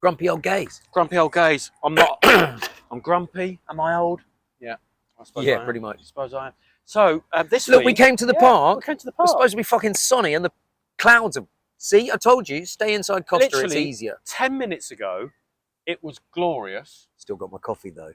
Grumpy old gays. Grumpy old gays. I'm not. I'm grumpy. Am I old? Yeah. I suppose I am. Pretty much. I suppose I am. So this Look, week, we came to the park. We came to the It's park. supposed to be fucking sunny, and the clouds are. See, I told you, stay inside Costa. Literally, it's easier. 10 minutes ago, it was glorious. Still got my coffee though.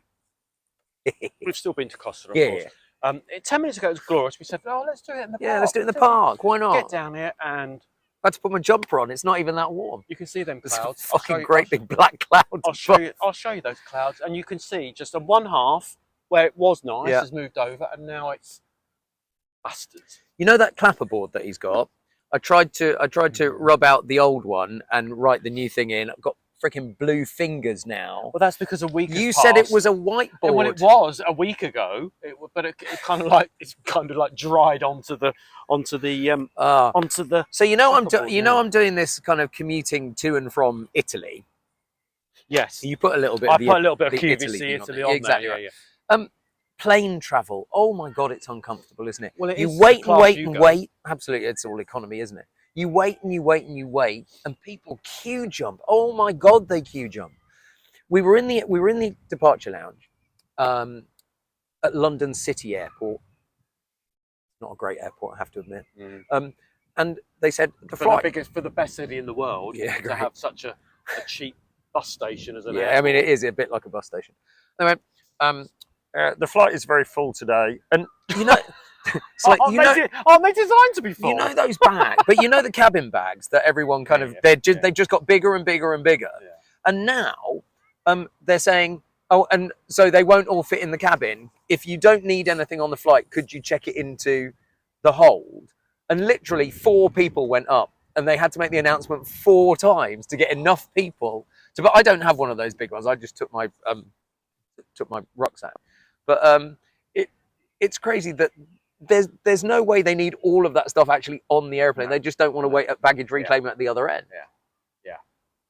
We've still been to Costa, of course. 10 minutes ago, it was glorious. We said, "Oh, let's do it in the park." Yeah, let's do it in the park. Why not? Get down here, and I had to put my jumper on. It's not even that warm. you can see them There's clouds. fucking great big black clouds. I'll show you those clouds, and you can see just on one half where it was nice has moved over, and now it's bastards. You know that clapperboard that he's got? I tried to rub out the old one and write the new thing in. I've got freaking blue fingers now. Well, that's because a week. You said it was a whiteboard. Well, it was a week ago, but it kind of like dried onto the. So you know I'm doing this kind of commuting to and from Italy. Yes, you put a little bit. I put a little bit of QVC Italy on exactly there. Right. Yeah. Plane travel. Oh my god, it's uncomfortable, isn't it? Well, it you is wait the and class wait you and go. wait. Absolutely, it's all economy, isn't it? You wait and you wait and you wait, and people queue jump. Oh my god, they queue jump. We were in the departure lounge at London City Airport. Not a great airport, I have to admit. And they said the flight for the best city in the world, to have such a cheap bus station as an airport. I mean, it is a bit like a bus station. They went, the flight is very full today, and you know, it's like aren't they designed to be full? You know those bags, but you know the cabin bags that everyone kind of they just got bigger and bigger and bigger, and now they're saying, oh, and so they won't all fit in the cabin. If you don't need anything on the flight, could you check it into the hold? And literally 4 people went up, and they had to make the announcement 4 times to get enough people to. But I don't have one of those big ones. I just took my rucksack. But it's crazy that there's no way they need all of that stuff actually on the airplane. They just don't want to wait at baggage reclaim at the other end. Yeah.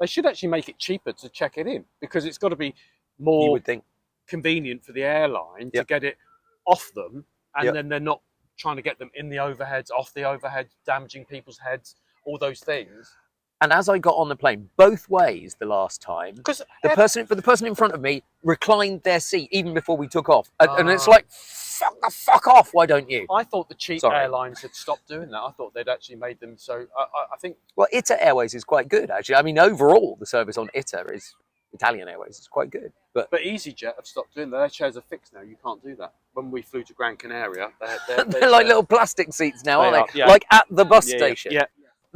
They should actually make it cheaper to check it in, because it's got to be more, you would think, convenient for the airline to get it off them, and then they're not trying to get them in the overheads, off the overheads, damaging people's heads, all those things. And as I got on the plane, both ways the last time, the person in front of me reclined their seat even before we took off, and it's like, fuck off! Why don't you? I thought the cheap airlines had stopped doing that. I thought they'd actually made them so. I think. Well, ITA Airways is quite good actually. I mean, overall, the service on Italian Airways is quite good. But EasyJet have stopped doing that. Their chairs are fixed now. You can't do that. When we flew to Gran Canaria, they're like little plastic seats now, aren't they? Like at the bus station. Yeah.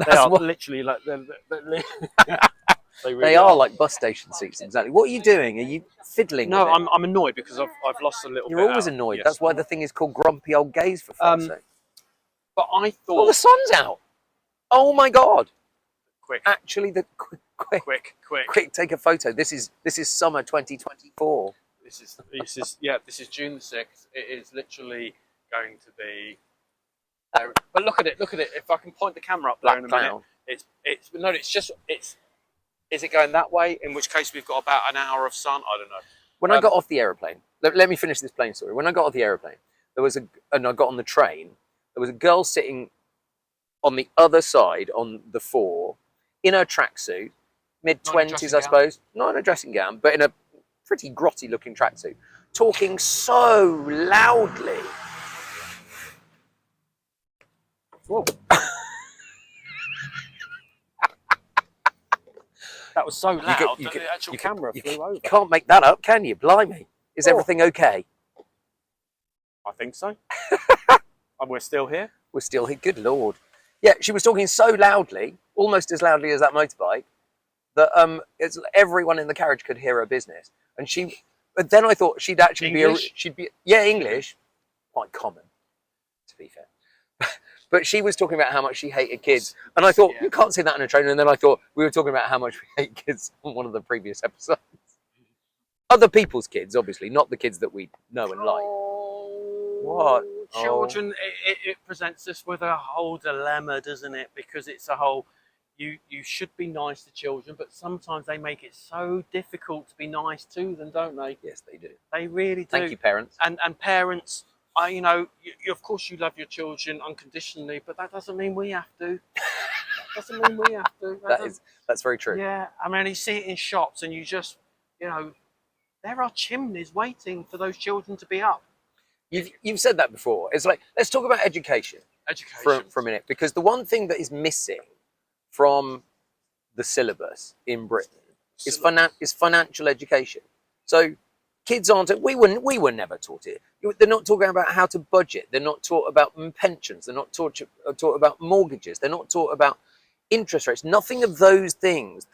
They are literally like they are like bus station seats, exactly. What are you doing? Are you fiddling? No, with it? I'm annoyed because I've lost a little. You're always annoyed. Yes. That's why the thing is called grumpy old gays, for fuck's sake. But I thought. Well, the sun's out. Oh my god! Quick! Actually, quick! Take a photo. This is summer 2024. This is June the 6th. It is literally going to be. But look at it. If I can point the camera up there in a minute, is it going that way? In which case we've got about an hour of sun. I don't know. When I got off the aeroplane, let me finish this plane story. When I got off the aeroplane, and I got on the train, there was a girl sitting on the other side on the 4 in her tracksuit, mid-20s, I suppose, not in a dressing gown, but in a pretty grotty looking tracksuit, talking so loudly. Whoa. That was so loud that the actual camera flew over. You can't make that up, can you? Blimey. Is everything okay? I think so. And we're still here? We're still here. Good Lord. Yeah, she was talking so loudly, almost as loudly as that motorbike, that everyone in the carriage could hear her business. But then I thought she'd actually be English, quite common, to be fair. But she was talking about how much she hated kids. And I thought, you can't say that on a train. And then I thought, we were talking about how much we hate kids on one of the previous episodes. Other people's kids, obviously, not the kids that we know and like. What? Children, it presents us with a whole dilemma, doesn't it? Because it's a whole, you should be nice to children, but sometimes they make it so difficult to be nice to them, don't they? Yes, they do. They really do. Thank you, parents. And parents, of course you love your children unconditionally, but that doesn't mean we have to. That Doesn't mean we have to. That's very true. Yeah, I mean, you see it in shops, and you just, there are chimneys waiting for those children to be up. You've said that before. It's like, let's talk about education. For a minute, because the one thing that is missing from the syllabus in Britain is financial education. So kids aren't. We were never taught it. They're not talking about how to budget. They're not taught about pensions. They're not taught about mortgages. They're not taught about interest rates. Nothing of those things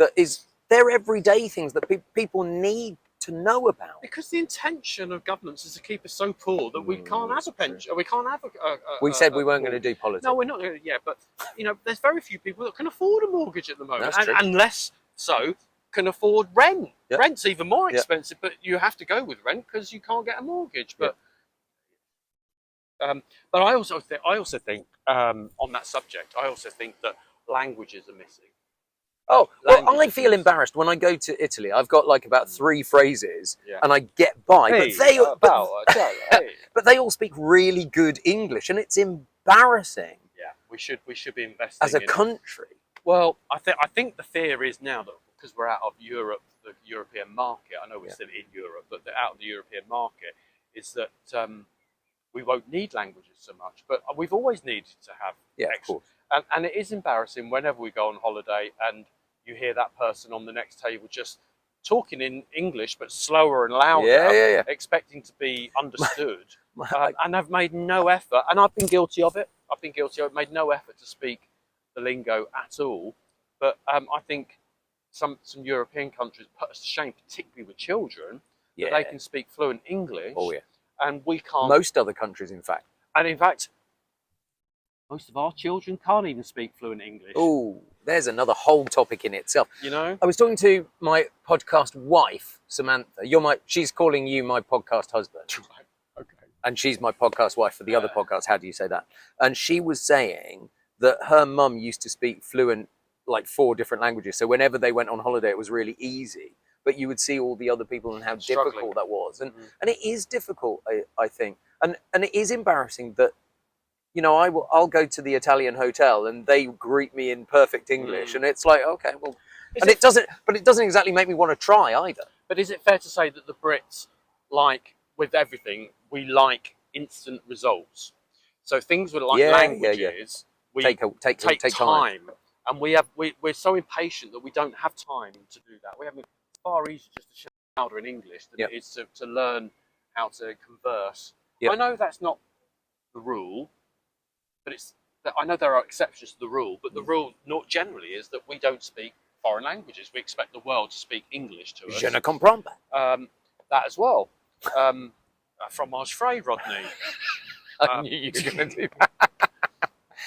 they're everyday things that people need to know about. Because the intention of governments is to keep us so poor that we can't have a pension. We can't have we said we weren't going to do politics. No, we're not. Yeah, but there's very few people that can afford a mortgage at the moment, That's true. And less so can afford rent. Yep. Rent's even more expensive, but you have to go with rent because you can't get a mortgage. But but I also think on that subject, I also think that languages are missing. Oh, well, I feel embarrassed when I go to Italy. I've got like about 3 phrases and I get by. Hey, but they all speak really good English, and it's embarrassing. Yeah, we should be investing as a country. Well, I think the fear is now that because we're out of Europe, the European market, I know we're still in Europe, but out of the European market, is that we won't need languages so much. But we've always needed to have extra. And it is embarrassing whenever we go on holiday and you hear that person on the next table just talking in English but slower and louder, expecting to be understood, and have made no effort. And I've been guilty of it. Made no effort to speak the lingo at all. But I think some European countries put us to shame, particularly with children, that they can speak fluent English. Oh yeah, and we can't. Most other countries, in fact. And in fact, most of our children can't even speak fluent English. Oh, there's another whole topic in itself. I was talking to my podcast wife, Samantha. She's calling you my podcast husband. Okay. And she's my podcast wife for the other podcast. How do you say that? And she was saying that her mum used to speak fluent, like 4 different languages. So whenever they went on holiday, it was really easy. But you would see all the other people and how difficult that was. And it is difficult, I think. And it is embarrassing that, I'll go to the Italian hotel and they greet me in perfect English, and it's like, okay, well, it doesn't exactly make me want to try either. But is it fair to say that the Brits, like with everything, we like instant results? So things with languages, we take time, and we're so impatient that we don't have time to do that. It's far easier just to shout louder in English than it is to learn how to converse. I know that's not the rule. But I know there are exceptions to the rule, but the rule not generally is that we don't speak foreign languages. We expect the world to speak English to us. Je ne comprends pas. That as well. Fromage frais, Rodney. I knew you were going to do that.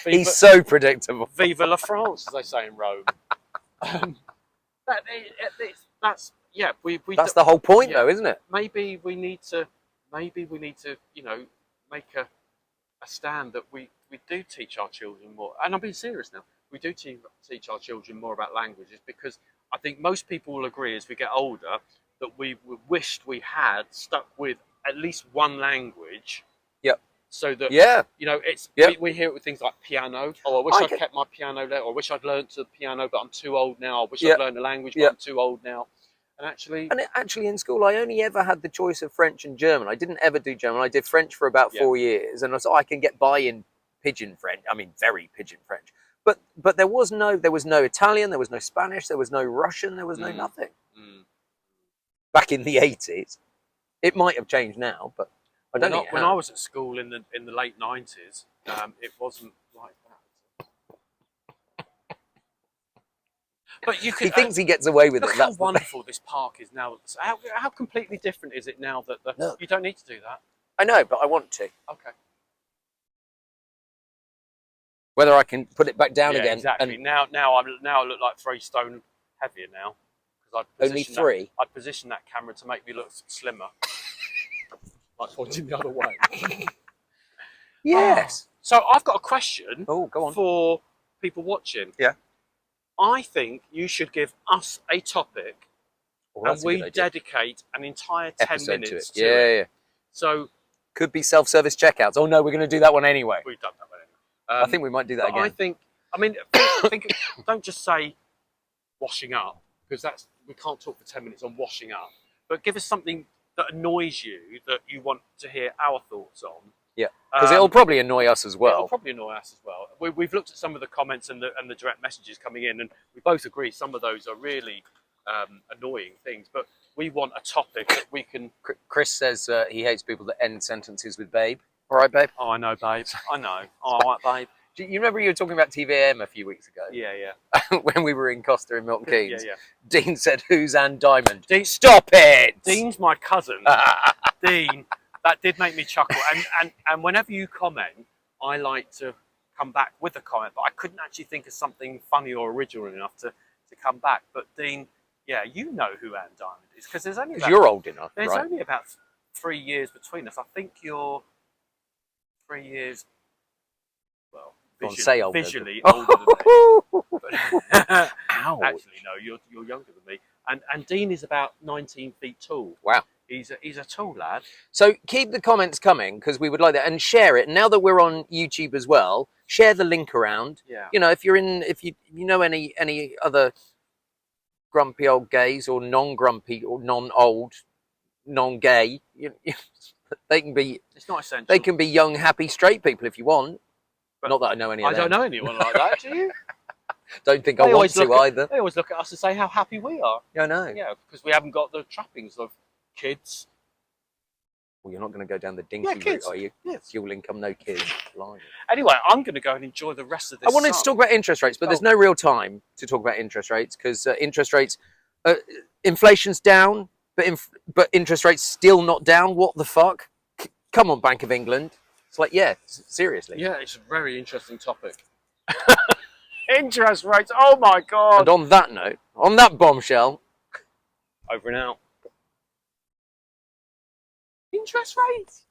He's so predictable. Vive la France, as they say in Rome. That's the whole point, though, isn't it? Maybe we need to, make a stand that we do teach our children more, and I'm being serious now. We do teach our children more about languages, because I think most people will agree as we get older that we wished we had stuck with at least one language. Yep. So that it's we hear it with things like piano. Oh, I wish I'd kept my piano there, or I wish I'd learned the piano, but I'm too old now. I wish I'd learned the language, but I'm too old now. And actually in school, I only ever had the choice of French and German. I didn't ever do German. I did French for about 4 years, and I can get by in pidgin French. I mean, very pidgin French. But there was no Italian, there was no Spanish, there was no Russian, there was no nothing. Back in the 80s, it might have changed now, but I don't know. When I was at school in the late 90s, it wasn't like that. But he thinks he gets away with it. Look how wonderful this park is now. How completely different is it now that you don't need to do that? I know, but I want to. Okay. Whether I can put it back down again. Exactly. And now I look like 3 stone heavier now, because only 3. I'd position that camera to make me look slimmer, like pointing the other way. Yes. So I've got a question. Oh, go on. For people watching. Yeah. I think you should give us a topic, and we dedicate an entire 10 minutes to it. Yeah. So could be self-service checkouts. Oh no, we're going to do that one anyway. We've done that one anyway. I think we might do that again. I don't just say washing up, because we can't talk for 10 minutes on washing up, but give us something that annoys you that you want to hear our thoughts on. Yeah, because it'll probably annoy us as well. It'll probably annoy us as well. We've looked at some of the comments and the direct messages coming in, and we both agree some of those are really annoying things, but we want a topic that we can... Chris says he hates people that end sentences with babe. All right, babe? Oh, I know, babe. I know. All right, babe. You remember you were talking about TVM a few weeks ago? Yeah. When we were in Costa in Milton Keynes. Yeah. Dean said, "Who's Anne Diamond?" Stop it! Dean's my cousin. Dean, that did make me chuckle. And whenever you comment, I like to come back with a comment, but I couldn't actually think of something funny or original enough to come back. But Dean, yeah, you know who Anne Diamond is, because there's only about... You're old enough, There's right? only about 3 years between us. I think you're 3 years... Well, visually older than me. But, actually, no, you're younger than me. And Dean is about 19 feet tall. Wow. He's a tall lad. So keep the comments coming, because we would like that, and share it. Now that we're on YouTube as well, share the link around. Yeah. You know, if you know any other grumpy old gays or non-grumpy or non-old, non-gay, they can be... It's not essential. They can be young, happy, straight people if you want. But not that I know any of them. I don't know anyone like that, do you? Don't think I want to either. They always look at us and say how happy we are. Yeah, I know. Yeah, because we haven't got the trappings of kids. Well, you're not going to go down the dinky route, are you? Yes. Dual income, no kids. Blimey. Anyway, I'm going to go and enjoy the rest of this. I wanted to talk about interest rates, but there's no real time to talk about interest rates, because interest rates, inflation's down, but interest rates still not down. What the fuck? Come on, Bank of England. It's like, yeah, seriously. Yeah, it's a very interesting topic. Interest rates, oh my God. And on that note, on that bombshell, over and out. Interest rates.